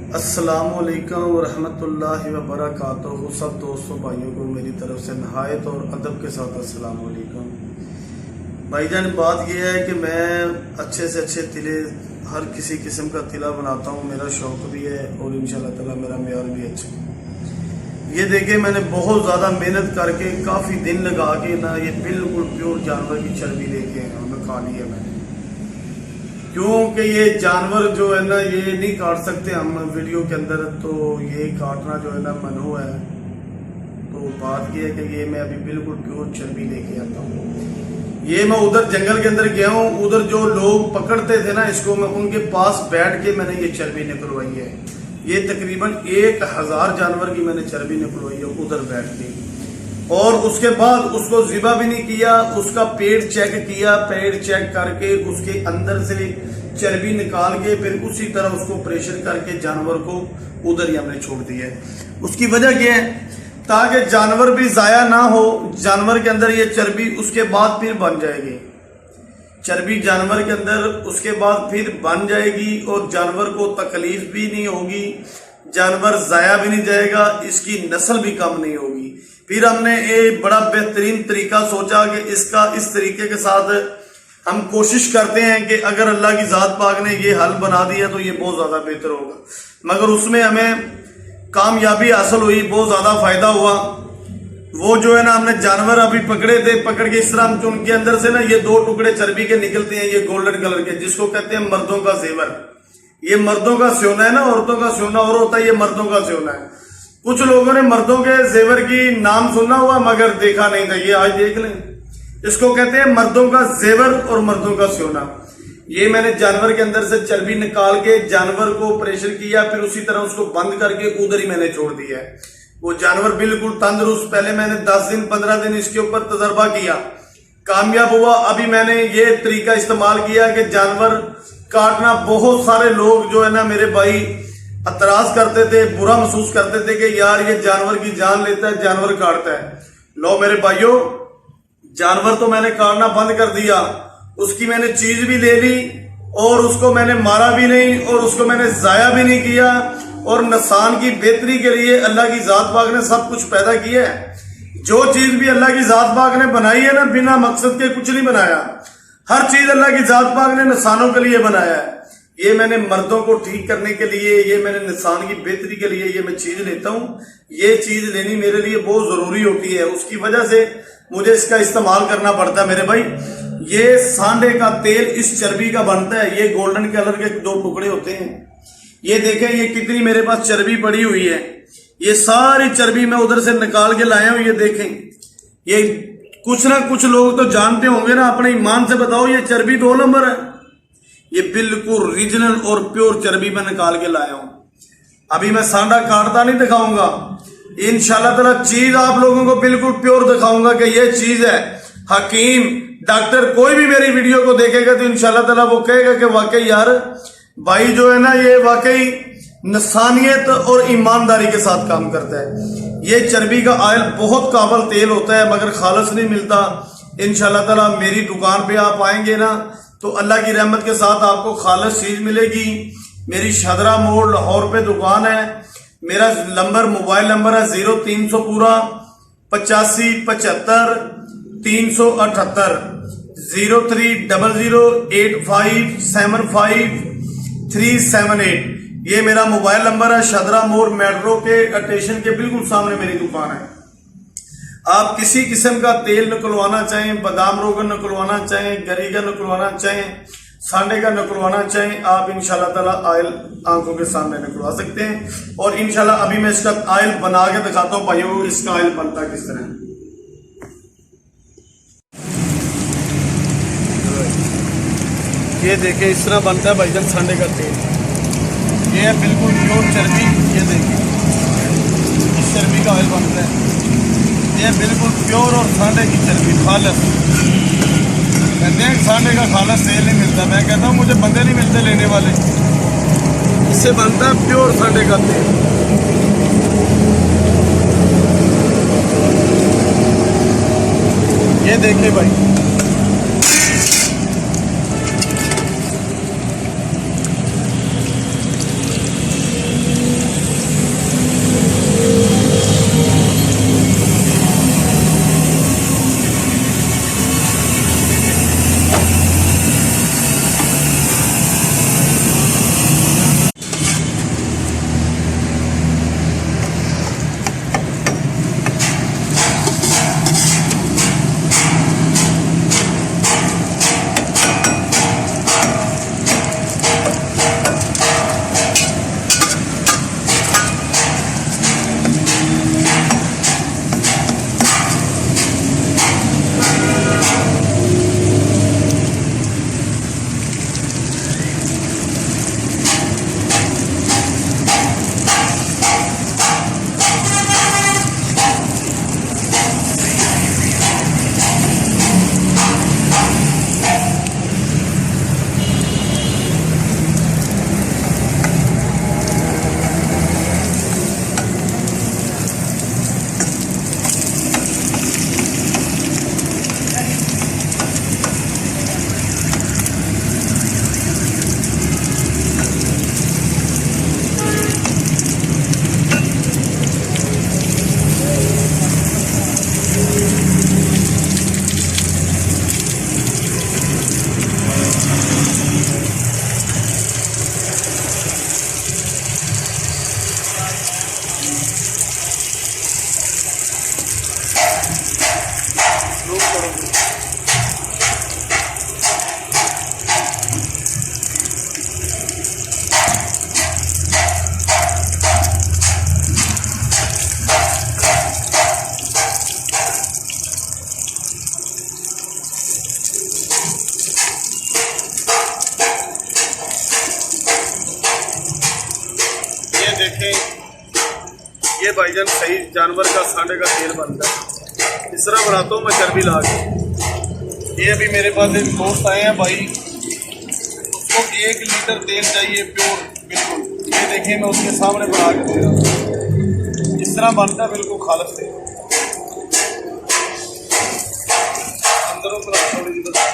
अस्सलामुअलैकुम वरहमतुल्लाहि वबरकातुहू। सब दोस्तों भाइयों को मेरी तरफ से नहायत और अदब के साथ अस्सलामुअलैकुम। भाईजान, बात यह है कि मैं अच्छे से अच्छे तिले, हर किसी किस्म का तिला बनाता हूँ। मेरा शौक भी है और इंशाल्लाह ताला मेरा मेयार भी अच्छा है। ये देखिए, मैंने बहुत ज़्यादा मेहनत करके काफ़ी दिन लगा के ना ये बिल्कुल प्योर जानवर की चर्बी लेके खा ली है मैंने। क्योंकि ये जानवर जो है ना, ये नहीं काट सकते हम वीडियो के अंदर, तो ये काटना जो है ना मनो है। तो बात ये है कि ये मैं अभी बिल्कुल प्योर चर्बी लेके आता हूँ। ये मैं उधर जंगल के अंदर गया हूँ, उधर जो लोग पकड़ते थे ना इसको, मैं उनके पास बैठ के मैंने ये चर्बी निकलवाई है। ये तकरीबन 1000 जानवर की मैंने चर्बी निकलवाई है उधर बैठ के। और उसके बाद उसको ज़िबा भी नहीं किया, उसका पेट चेक किया, पेट चेक करके उसके अंदर से चर्बी निकाल के फिर उसी तरह उसको प्रेशर करके जानवर को उधर ही हमने छोड़ दिया है। उसकी वजह क्या है? ताकि जानवर भी ज़ाया ना हो। जानवर के अंदर ये चर्बी उसके बाद फिर बन जाएगी, चर्बी जानवर के अंदर उसके बाद फिर बन जाएगी और जानवर को तकलीफ भी नहीं होगी, जानवर ज़ाया भी नहीं जाएगा, इसकी नस्ल भी कम नहीं होगी। फिर हमने एक बड़ा बेहतरीन तरीका सोचा कि इसका इस तरीके के साथ हम कोशिश करते हैं कि अगर अल्लाह की ज़ात पाक ने ये हल बना दिया तो ये बहुत ज़्यादा बेहतर होगा। मगर उसमें हमें कामयाबी हासिल हुई, बहुत ज़्यादा फायदा हुआ। वो जो है ना, हमने जानवर अभी पकड़े थे, पकड़ के इस तरह हम उनके अंदर से ना ये 2 टुकड़े चर्बी के निकलते हैं, ये गोल्डन कलर के, जिसको कहते हैं मर्दों का जेवर। ये मर्दों का सोना है ना, औरतों का सोना और होता है, ये मर्दों का सोना है। कुछ लोगों ने मर्दों के जेवर की नाम सुना हुआ मगर देखा नहीं था, ये आज देख लें। इसको कहते हैं मर्दों का जेवर और मर्दों का सोना। ये मैंने जानवर के अंदर से चर्बी निकाल के जानवर को प्रेशर किया, फिर उसी तरह उसको बंद करके उधर ही मैंने छोड़ दिया है। वो जानवर बिल्कुल तंदुरुस्त। पहले मैंने 10 दिन 15 दिन इसके ऊपर तजर्बा किया, कामयाब हुआ। अभी मैंने ये तरीका इस्तेमाल किया कि जानवर काटना, बहुत सारे लोग जो है ना मेरे भाई एतराज करते थे, बुरा महसूस करते थे कि यार ये जानवर की जान लेता है, जानवर काटता है। लो मेरे भाइयों, जानवर तो मैंने काटना बंद कर दिया, उसकी मैंने चीज भी ले ली और उसको मैंने मारा भी नहीं और उसको मैंने जाया भी नहीं किया। और इंसान की बेहतरी के लिए अल्लाह की जात पाक ने सब कुछ पैदा किया है। जो चीज भी अल्लाह की जात पाक ने बनाई है ना, बिना मकसद के कुछ नहीं बनाया। हर चीज अल्लाह की जात पाक ने इंसानों के लिए बनाया है। ये मैंने मर्दों को ठीक करने के लिए, ये मैंने इंसान की बेहतरी के लिए ये मैं चीज लेता हूँ। ये चीज लेनी मेरे लिए बहुत जरूरी होती है, उसकी वजह से मुझे इसका इस्तेमाल करना पड़ता है मेरे भाई। ये सांडे का तेल इस चर्बी का बनता है। ये गोल्डन कलर के 2 टुकड़े होते हैं। ये देखें, ये कितनी मेरे पास चर्बी पड़ी हुई है। ये सारी चर्बी मैं उधर से निकाल के लाया हूं। ये देखें, ये कुछ ना कुछ लोग तो जानते होंगे ना, अपने ईमान से बताओ, ये चर्बी 2 नंबर है। ये बिल्कुल रीजनल और प्योर चर्बी मैं निकाल के लाया हूं। अभी मैं सांडा काटता नहीं दिखाऊंगा, इंशाल्लाह ताला चीज आप लोगों को बिल्कुल प्योर दिखाऊंगा कि ये चीज है। हकीम, डॉक्टर, कोई भी मेरी वीडियो को देखेगा तो इंशाल्लाह ताला वो कहेगा कि वाकई यार भाई जो है ना, ये वाकई इंसानियत और ईमानदारी के साथ काम करता है। ये चर्बी का ऑयल बहुत काबल तेल होता है मगर खालस नहीं मिलता। इंशाल्लाह ताला मेरी दुकान पे आप आएंगे ना तो अल्लाह की रहमत के साथ आपको खालस चीज मिलेगी। मेरी शदरा मोड़ लाहौर पे दुकान है। मेरा मोबाइल नंबर है 0300 पूरा 85 75 378 03008575 ये मेरा मोबाइल नंबर है। शदरा मोड़ मेट्रो के स्टेशन के बिल्कुल सामने मेरी दुकान है। आप किसी किस्म का तेल निकलवाना चाहें, बादाम रोगन निकलवाना चाहें, गरी का निकलवाना चाहें, सांडे का निकलवाना चाहें, आप इंशाल्लाह ताला ऑयल आंखों के सामने निकलवा सकते हैं। और इंशाल्लाह अभी मैं इसका ऑयल बना के दिखाता हूँ भाइयों, इसका ऑयल बनता किस तरह। ये देखें, इस तरह बनता है भाईजान सांडे का तेल। ये है बिल्कुल प्योर चर्बी। ये देखिए, इस चर्बी का ऑयल बनता है। ये बिल्कुल प्योर और सांडे की चर्बी खालस। कहते हैं सांडे का खालस तेल नहीं मिलता, मैं कहता हूँ मुझे बंदे नहीं मिलते लेने वाले। इससे बनता है प्योर सांडे का तेल। ये देखिए भाई, ये देखें, ये भाईजान सही जानवर का सांडे का तेल बनता है। इस तरह बनाता हूँ मैं चर्बी ला के। ये अभी मेरे पास एक दोस्त आए हैं भाई, उसको 1 लीटर तेल चाहिए प्योर बिल्कुल। ये देखिए मैं उसके सामने बना के दे रहा हूँ, इस तरह बनता है बिल्कुल खालस तेल। अंदरों पर थोड़ी सी बस